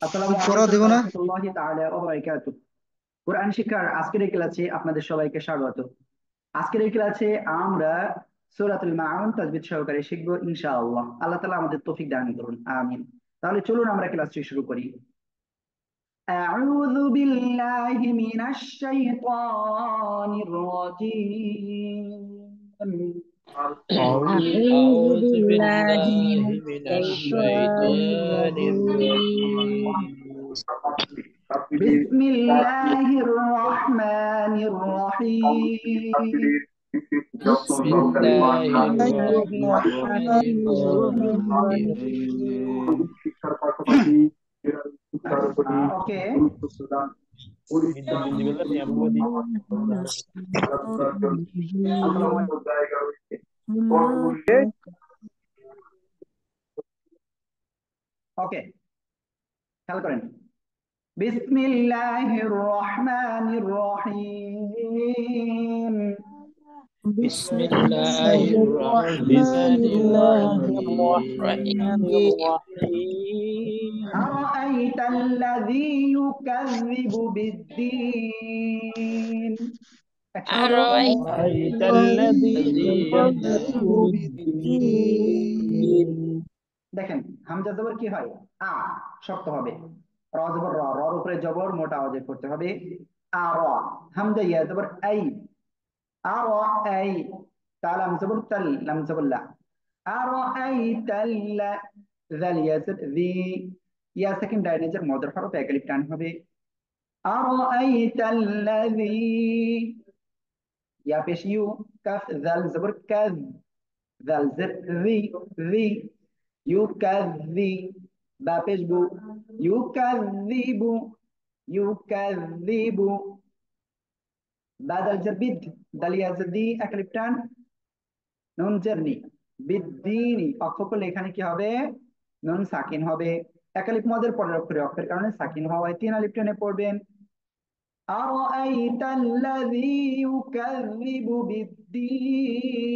আসসালামু পড়া আলাইকুম দেব ওয়া না। রাহমাতুল্লাহি তাআলা ওয়া বারাকাতুহু। কোরআন শিক্ষার আজকের এই ক্লাসে আপনাদের সবাইকে স্বাগত। আজকের এই ক্লাসে আমরা সূরাতুল মাউন তাজবিদ সহকারে শিখব ইনশাআল্লাহ। আল্লাহ তাআলা আমাদের তৌফিক দান করুন, আমিন। তাহলে চলুন আমরা ক্লাসটি শুরু করি। আউযু বিল্লাহি মিনাশ শাইতানির রাজীম। أعوذ أعوذ بالله بالله من من الشيطان الشيطان الرجيم. الرجيم বিসমিল্লাহির রহমানির রহিম। بسم بسم الله الله الرحمن الرحمن الرحيم الرحيم. ওকে, من الشيطان আসসালামু الرجيم. ওকে, খেয়াল করেন। বিসমিল্লাহির রহমানির রহিম। بسم بسم الله الله بسم الرحمن الله الرحمن الرحيم الرحيم. أرأيت الذي يكذب بالدين. একসাথে أرأيت أرأيت الذي الذي يكذب يكذب بالدين. بالدين দেখেন, হামজা জবর কি হয়? শক্ত হবে। র জবর র, রর উপরে জবর মোটা আওয়াজে করতে হবে। আর, হামজা ইয়া জবর আই। আর আই, তা লাম জবর তাল, লাম জবর লা। আর আই তাল্লা, জাল ইয়া জের জি, ইয়া সেকেন্ড ডাইনেজের মদের হরফ এক আলিফ টান হবে। আর আই তাল্লাযী, ইয়া পেশ ইউ, কাফ জাল জবর কাজ, জাল জের জি, জি, ইউকাযযি, বা পেশ বু, ইউকাযযিবু, ইউকাযযিবু, বা দাল জের বিদ, দাল ইয়া জের দি এক আলিফ টান, নুন জের নি, বিদ্দিনি অক্ষ করলে এখানে কি হবে? নুন সাকিন হবে। এক আলিফ মদের পরের অক্ষরে অক্ষের কারণে সাকিন হওয়ায় তিন আলিফ টেনে পড়বেন। أرأيت الذي يكذب بالدين.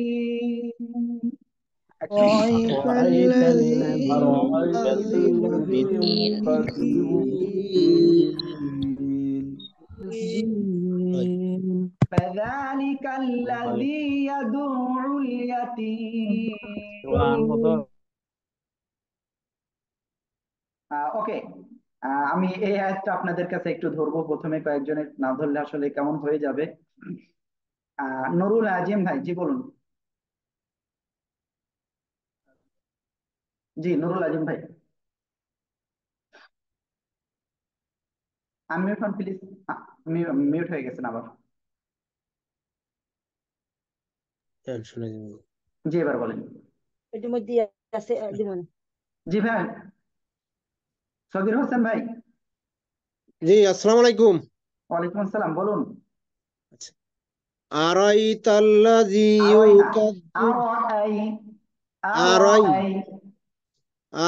أرأيت أرأيت الذي أرأيت يكذب الذي يكذب بالدين بالدين. فذلك الذي يدعو اليتيم. ওকে, আমি এই আয়াতটা আপনাদের কাছে একটু ধরবো। প্রথমে কয়েকজনের না ধরলে আসলে কেমন হয়ে যাবে। নুরুল আজিম ভাই, জি বলুন। জি, নুরুল আজিম ভাই, আনমিউট হন প্লিজ। মিউট হয়ে গেছেন আবার। জি, এবার বলেন। এটির মধ্যে আছে দিব না। জি ভাই, সগির হোসেন ভাই। জি, আসসালামু আলাইকুম। ওয়ালাইকুম আসসালাম, বলুন। আরাইতাল্লাযী আরই না, ইউকাযযিব আরআই, আরাই আরআই,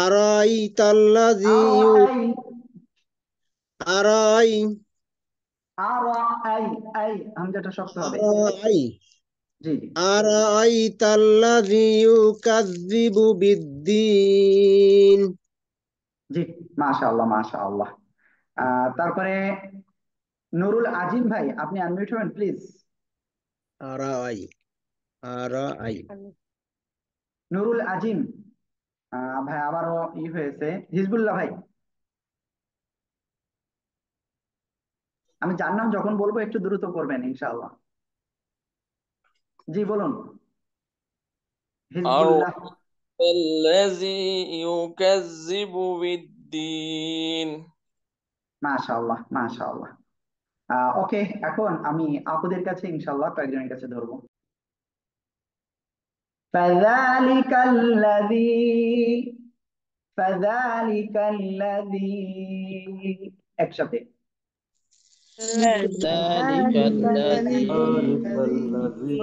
আরাইতাল্লাযী আরআই, আরাই আরআই, আই হামজাটা শক্ত হবে। আরাই জি জি, আরাইতাল্লাযী ইউকাযযিবু বিদ্দীন। জি, মাশাআল্লাহ মাশাআল্লাহ। তারপরে নুরুল আজিম ভাই, আপনি আনমিউট হবেন প্লিজ। আরাই আরাই নুরুল আজিম, ভাই আবারও হয়েছে। হিজবুল্লাহ ভাই, আমি যার নাম যখন বলবো একটু দ্রুত করবেন ইনশাআল্লাহ। জি বলুন, হিজবুল্লাহ। الذي يكذب بالدين মাশাআল্লাহ মাশাআল্লাহ। ওকে, এখন আমি আপুদের কাছে ইনশাআল্লাহ কয়েকজনের কাছে ধরবো। فذلك الذي، فذلك الذي، একসাথে। ذلك الذي ذلك الذي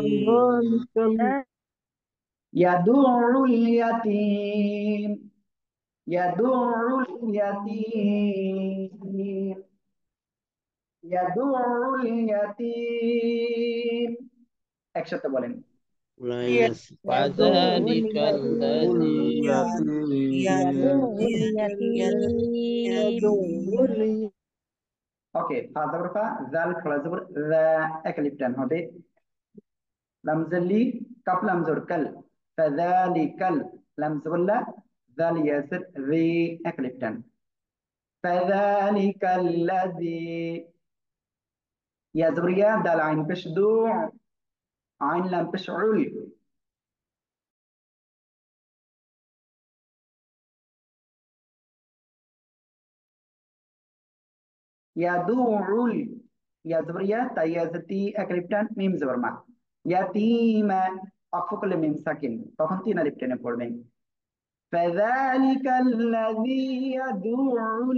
يدعو اليتيم، يدعو اليتيم، يدعو اليتيم، একসাথে বলেন। فذلك الذي يدعو اليتيم ওকে, ফা জবর ফা, জাল খলা জবর রা, এক লিফ টান হবে। লাম জালি, কাফ লাম জবর কাল, ফাযালিকাল, লাম জবর লা, জাল ইয়াসির রি, এক লিফ টান। ফাযালিকাল্লাযী, ইয়া জবর ইয়া, দাল আইন পেশ দু, আইন লাম পেশ উল, ইয়াদুউল, ইয়া জবর ইয়া, তা ইয়া জাতি, এক লিফ টান, মিম জবর মা, ইয়াতীমা, অক্ফ করলে মিম সাকিন, তখন তিন আলিফ টেনে পড়বেন। فذلك الذي يدعو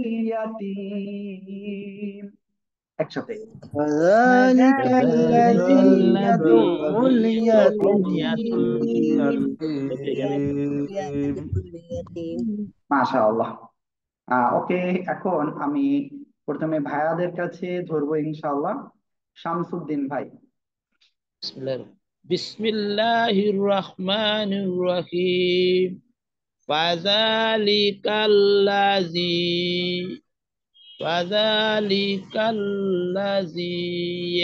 اليتيم একসাথে। فذلك فذلك الذي الذي يدعو يدعو اليتيم মাশাআল্লাহ। ওকে, এখন আমি প্রথমে ভাইয়াদের কাছে ধরবো ইনশাআল্লাহ। শামসুদ্দিন ভাই। بسم الله الرحمن الرحيم فذلك الذي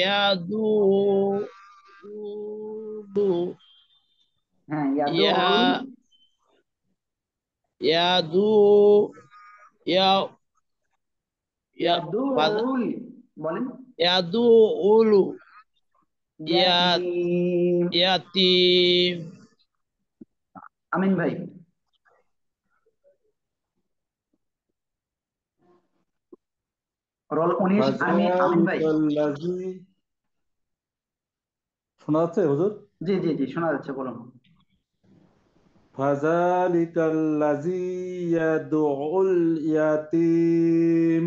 يدعو হ্যাঁ, يا يدعو يا يا ইয়াদুউল, বলেন। يدعو ইয়াতীম, اليتيم আমিন ভাই। রোল 19, আমিন ভাই। ফাযালিকাল্লাযী, শোনা যাচ্ছে হুজুর? জি জি জি, শোনা যাচ্ছে, বলুন। ফাযালিকাল্লাযী ইয়াদউল ইয়াতীম।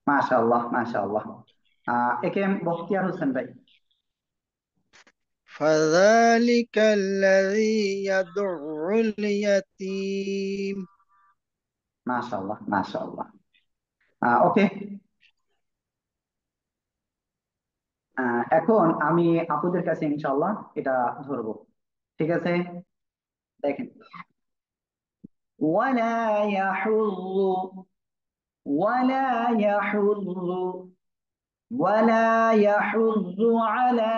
মাশাআল্লাহ মাশাআল্লাহ। একে এম বখতিয়ার হোসেন ভাই। فذلك الذي يدعو اليتيم মাশাআল্লাহ মাশাআল্লাহ। ওকে, এখন আমি আপুদের কাছে ইনশাআল্লাহ এটা ধরবো, ঠিক আছে? দেখেন, ওয়ালা ইয়াহুযু, ওয়ালা ইয়াহুযু, ওয়ালা ইয়াহুযু আলা,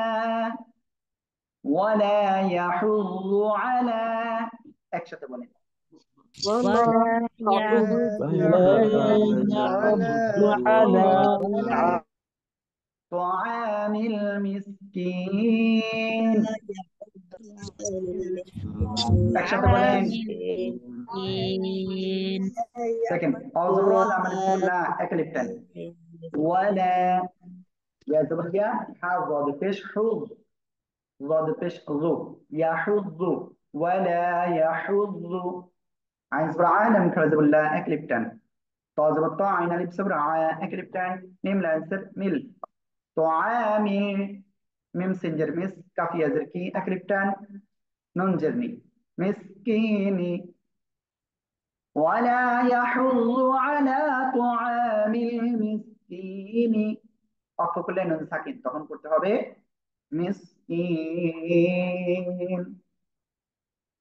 ওয়ালা ইয়াহুযু আলা, একসাথে বলেন। ولا يحض ولا يحض على طعام المسكين, একসাথে বলেন। المسكين সেকেন্ড, অজবর আল আমরিকুল্লাহ, এক লিফ টান। ওয়ালা, ইয়া জবর ইয়া, হা যদ পেশ হু, যদ পেশ যু, ইয়াহুযু, ওয়ালা ইয়াহুযু, আইন জবর আ, লাম জবর লা, এক লিফ টান। ত জবর ত, আইন আলিফ জবর আ, এক লিফ টান, মিম লাম সর মিল, طعامي، ميم سنجر مس، كاف يزر كي، এক লিফ টান, নুন জেরনি, মিসকিনি، ولا يحض على طعام المسكين، অক্ষ করলে নুন সাকিন, তখন করতে হবে মিসকিন।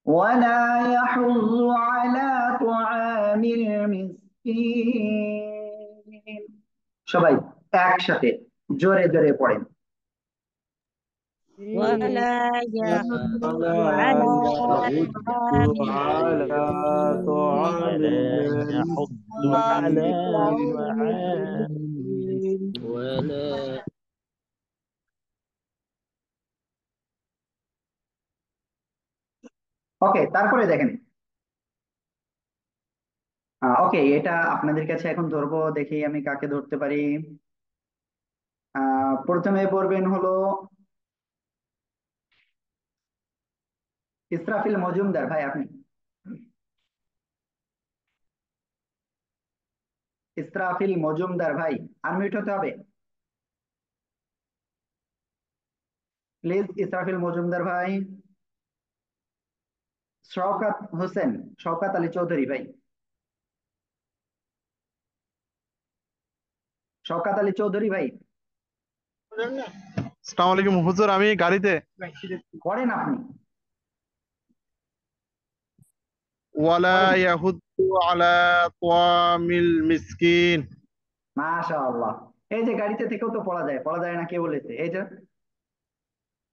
ولا يحض على طعام المسكين, সবাই একসাথে জোরে জোরে পড়েন। ولا يحض ولا على يحض طعام على طعام ولا يحض على طعام المسكين. ولا ওকে, তারপরে দেখেন, ওকে, এটা আপনাদের কাছে এখন ধরবো, দেখি আমি কাকে ধরতে পারি। প্রথমে পড়বেন হলো ইসরাফিল মজুমদার ভাই, আপনি। ইসরাফিল মজুমদার ভাই, আনমিউট হতে হবে প্লিজ। ইসরাফিল মজুমদার ভাই। শওকত হোসেন, শওকত আলী চৌধুরী ভাই, শওকত আলী চৌধুরী ভাই, আসসালামু আলাইকুম হুজুর, আমি গাড়িতে। পড়েন আপনি। ولا বলেন। يحض على طعام المسكين মাশাআল্লাহ। এই যে গাড়িতে থেকেও তো পড়া যায় না, কে বলেছে? এই যে।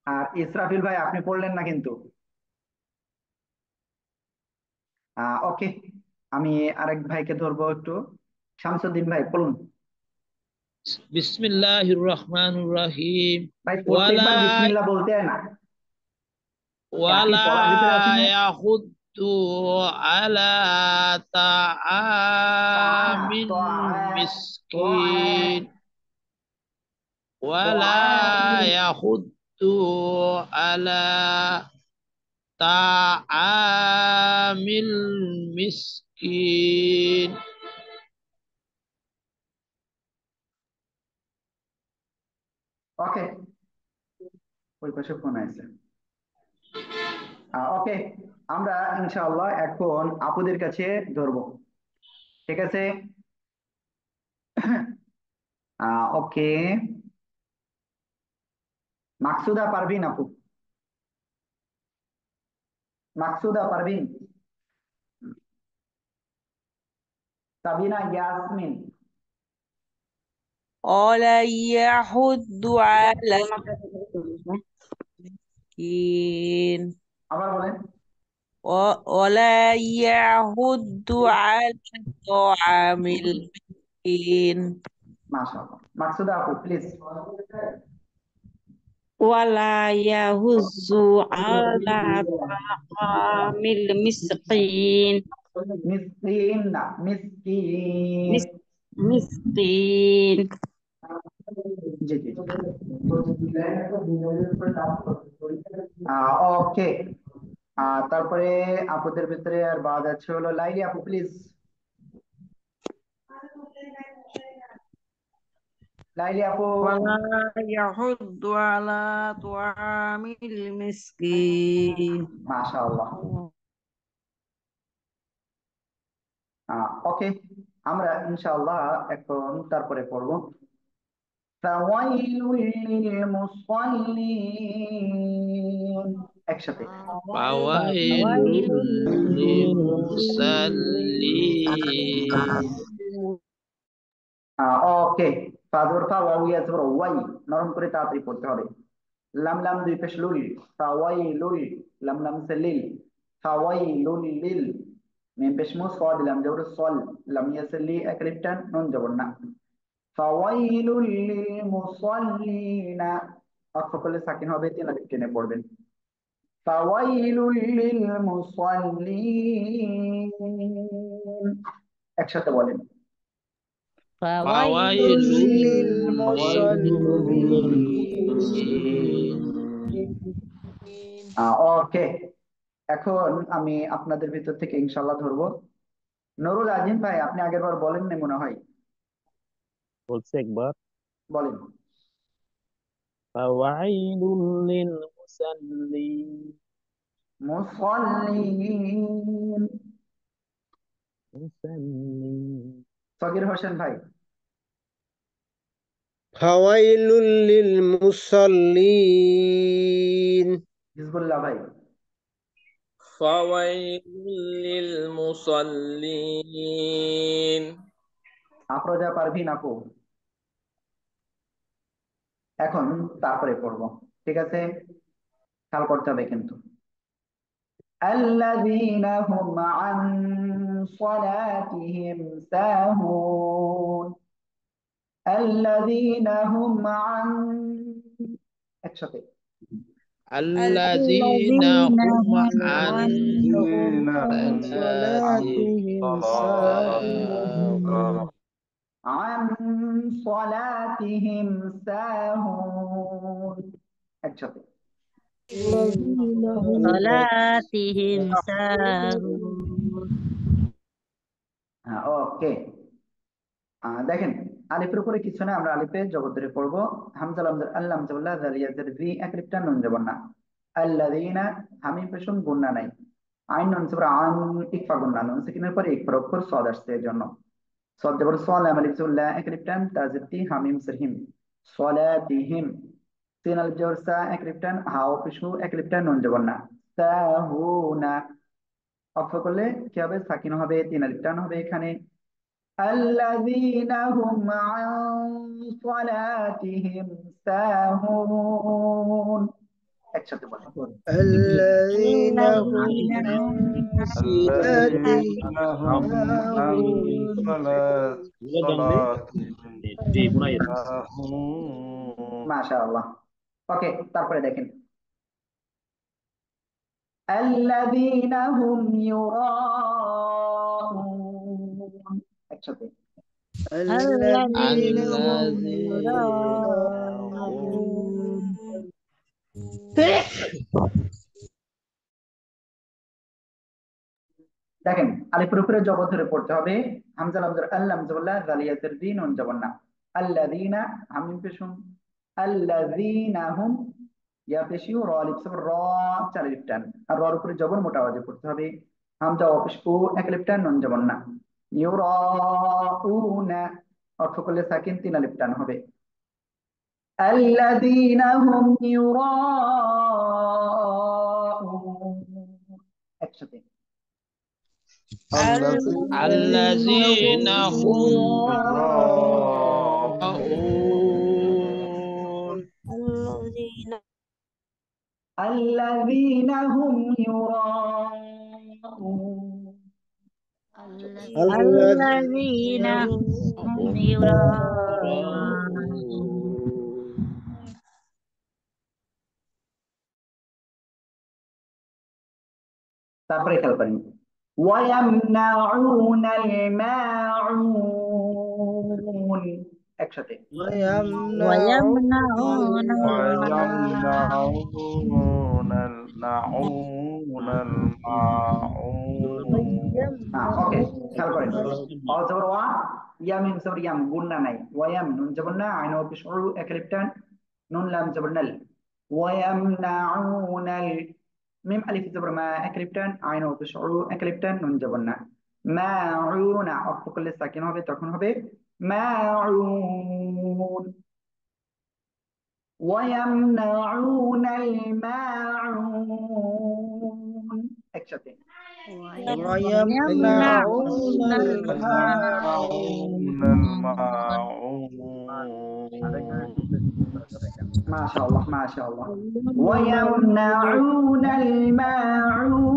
আর ইসরাফিল ভাই আপনি পড়লেন না কিন্তু। ওকে, আমি আরেক ভাইকে ধরবো একটু। শামসুদ্দিন ভাই বলুন। বিসমিল্লাহির রহমানির রহিম। ভাই ওয়ালা প্রত্যেকবার বিসমিল্লাহ বলতে হয় না। আপনি ওয়ালা পড়ার ভিতরে আছেন না? ইয়াহুদ্দু আলা তাআমিন তো মিসকিন। তো ওয়ালা ইয়াহুদ্দু আলা তাআমিল মিসকিন। ওকে, ওই পাশে ফোন আছে। ওকে, আমরা ইনশাআল্লাহ এখন আপুদের কাছে ধরবো, ঠিক আছে? ওকে, মাকসুদা পারভিন আপু, মাকসুদা পারভিন, সাবিনা ইয়াসমিন। ولا يحض على المسكين আবার বলেন। ولا يحض على طعام المسكين মাশাআল্লাহ, মাকসুদা আপু প্লিজ। ولا يهز على طعام المسكين মিসকিন না, মিসকিন। مس- مسكين জি জি। ওকে, তারপরে আপুদের ভিতরে আর বাদ আছে হলো লাইলি আপু প্লিজ। লাইলি আপু। ولا يحض على طعام المسكين মাশাআল্লাহ। ওকে, আমরা ইনশাআল্লাহ এখন তারপরে পড়বো ফাওয়াইলুল লিল মুসাল্লিন, একসাথে। ফাওয়াইলুল লিল মুসাল্লিন। ওকে, ফাদর ফা ওয়াও ইয়া জবর ওয়াই, নরম করে তাড়াতাড়ি পড়তে হবে। লাম লাম দুই পেশ লুল, ফাওয়াইলুল, লাম লাম সে লিল, ফাওয়াইলুল লিল, মিম পেশ মু সাদ লাম জবর সল, লাম ইয়া সে লি এক লিফ টান, নুন জবর না। ফাওয়াইলুল লিল মুসাল্লিনা, অক্ষ করলে সাকিন হবে, তিন আলিফ টেনে পড়বেন। ফাওয়াইলুল লিল মুসাল্লিন, একসাথে বলেন। فويل ফাওয়াইলুল লিল للمصلين মুসাল্লিন। ওকে, এখন আমি আপনাদের ভিতর থেকে ইনশাল্লাহ ধরবো। নুরুল আজিম ভাই, আপনি আগের বার বলেন না মনে হয়, বলছে একবার। বলেন। ফাওয়াইলুল লিল মুসাল্লিন। মুসাল্লিন, মুসাল্লিন। সগির হোসেন ভাই। فويل للمصلين হিজবুল্লাহ ভাই। فويل للمصلين আফরোজা পারভিন আপু। এখন তারপরে পড়বো, ঠিক আছে? খেয়াল করতে হবে কিন্তু। الذين هم عن صلاتهم ساهون، الذين هم عن، একসাথে। الذين هم عن الذين عن صلاتهم صلاتهم ساهون. ساهون عن صلاتهم ساهون، একসাথে। الذين هم صلاتهم ساهون ওকে, দেখেন আলিফের উপরে কিছু না, আমরা আলিফে জবর ধরে পড়বো। হামজা লাম আল্লাহ জাল্লাহ জালিয়াজের জি এক লিফটা নুন জবর না। আল্লাযীনা, হামিম পেশন গুন্না নাই। আইন নুন জবর আন, ইকফা গুন্না, নুন সেকিনের পরে ইকফার অক্ষর সদ আসছে এর জন্য। সদ জবর সাল, আলিফ জুল্লাহ এক লিফটান, তাজিতি হামিম সরহিম, সালাতিহিম। তিন আলিফ জবর সা এক লিফটান, হাও পেশু এক লিফটান, নুন জবর না। সাহুনা, অক্ষ করলে কি হবে? সাকিন হবে, 3 আলিফ টান হবে এখানে। الذين هم عن صلاتهم ساهون একসাথে বলেন। الذين هم الذين عن هم صلاتهم الذين هم عن ساهون صلاتهم ساهون মাশাআল্লাহ। ওকে, তারপরে দেখেন الذين هم يراءون একসাথে। الذين هم الذين يراءون দেখেন আলিফের উপরে জবর ধরে পড়তে হবে। হামজা লামজার আল্লাহ জাবল্লাহ জালিয়াতের দিন নুন জবর না। আল্লাযীনা হামিম পেশুন, আল্লাযীনা হুম ইয়া পেশিও র আলিফ সব র 4 আলিফ টান, আর রর উপরে জবর মোটা আওয়াজে পড়তে হবে। হামজা অপেশ ও 1 আলিফ টান নুন জবর না। ইউরাউনা অর্থ করলে সাকিন 3 আলিফ টান হবে। الذين هم يراءون একসাথে। الذين هم يراءون الذين هم يراءون الذين هم يراءون তারপরে খেয়াল করেন ويمنعون الماعون একসাথে। ويمنعون ويمنعون ويمنعون الماعون ওকে, খেয়াল করেন অল জবর ওয়া, ইয়া মিম জবর ইয়াম, গুন্না নাই। ওয়ায়াম নুন জবর না, আইন ও পেশ উ এক আলিফ টান, নুন লাম জবর নাল। ওয়ায়ামনাউন আল মিম আলিফ জবর মা এক আলিফ টান, আইন ও পেশ উ এক আলিফ টান, নুন জবর না। মাউনা অক্ষ করলে সাকিন হবে, তখন হবে মাউন। ويمنعون الماعون একসাথে। ويمنعون মাশাআল্লাহ মাশাআল্লাহ। ويمنعون الماعون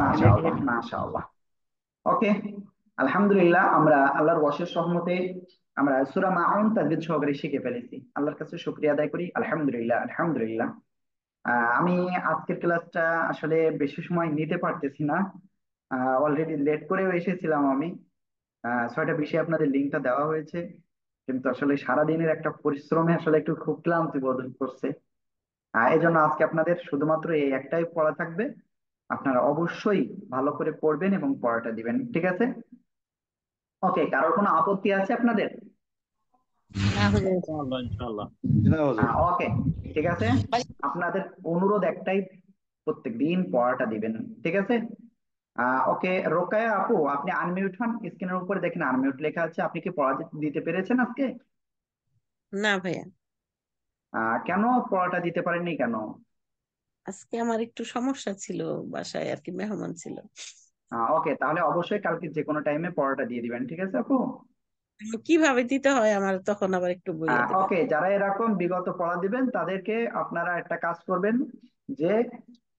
মাশাআল্লাহ মাশাআল্লাহ। ওকে, আলহামদুলিল্লাহ আমরা আল্লাহর অশেষ রহমতে আমরা সূরা মাউন তাজবিদ সহকারে শিখে ফেলেছি। আল্লাহর কাছে শুকরিয়া আদায় করি, আলহামদুলিল্লাহ আলহামদুলিল্লাহ। আমি আজকের ক্লাসটা আসলে বেশি সময় নিতে পারতেছি না, অলরেডি লেট করেও এসেছিলাম আমি। 6টা বিষয়ে আপনাদের লিঙ্কটা দেওয়া হয়েছে, কিন্তু আসলে সারাদিনের একটা পরিশ্রমে আসলে একটু খুব ক্লান্তি বোধ করছে। এই জন্য আজকে আপনাদের শুধুমাত্র এই একটাই পড়া থাকবে, আপনারা অবশ্যই ভালো করে পড়বেন এবং পড়াটা দিবেন, ঠিক আছে? ওকে, কারোর কোনো আপত্তি আছে আপনাদের? ওকে, ঠিক আছে। আপনাদের অনুরোধ একটাই, প্রত্যেক দিন পড়াটা দিবেন, ঠিক আছে? ওকে, রোকায়া আপু আপনি আনমিউট হন, স্ক্রিনের উপরে দেখেন আনমিউট লেখা আছে। আপনি কি পড়া দিতে পেরেছেন আজকে? না ভাইয়া, কেন পড়াটা দিতে পারেননি কেন? আজকে আমার একটু সমস্যা ছিল, বাসায় আর কি মেহমান ছিল। ওকে, তাহলে অবশ্যই কালকে যে কোনো টাইমে পড়াটা দিয়ে দিবেন, ঠিক আছে আপু? কিভাবে দিতে হয় আমার তখন আবার একটু বইয়া দেবেন। ওকে, যারা এরকম বিগত পড়া দিবেন তাদেরকে আপনারা একটা কাজ করবেন, যে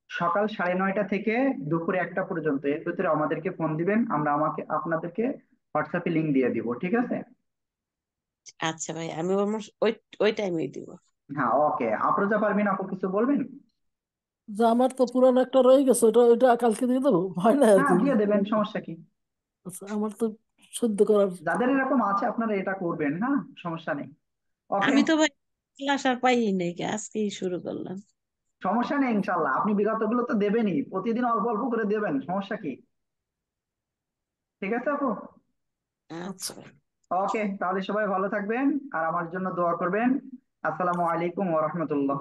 সকাল 9:30 থেকে দুপুরে 1টা পর্যন্ত এর ভিতরে আমাদেরকে ফোন দিবেন, আমরা আপনাদেরকে হোয়াটসঅ্যাপে লিংক দিয়ে দিব, ঠিক আছে? আচ্ছা ভাই, আমি আমার ওই ওই টাইমেই দিব। হ্যাঁ, ওকে। আফরোজা পারবেন আপু কিছু বলবেন? যে আমার তো পুরানো একটা রয়ে গেছে, ওটা কালকে দিয়ে দেবো, ভয় নাই আর হ্যাঁ, কি। দিয়ে দেবেন, সমস্যা কি? আচ্ছা, আমার তো সহ্য করার। যাদের এরকম আছে আপনারা এটা করবেন, হ্যাঁ, সমস্যা নেই। ওকে, আমি তো ভাই ক্লাস আর পাই নাই, আজকেই শুরু করলাম। সমস্যা নেই, ইনশাল্লাহ আপনি বিগত গুলো তো দেবেনই, প্রতিদিন অল্প অল্প করে দেবেন, সমস্যা কি? ঠিক আছে আপু? আচ্ছা ভাই। ওকে, তাহলে সবাই ভালো থাকবেন আর আমার জন্য দোয়া করবেন। আসসালামু আলাইকুম ওয়া রাহমাতুল্লাহ।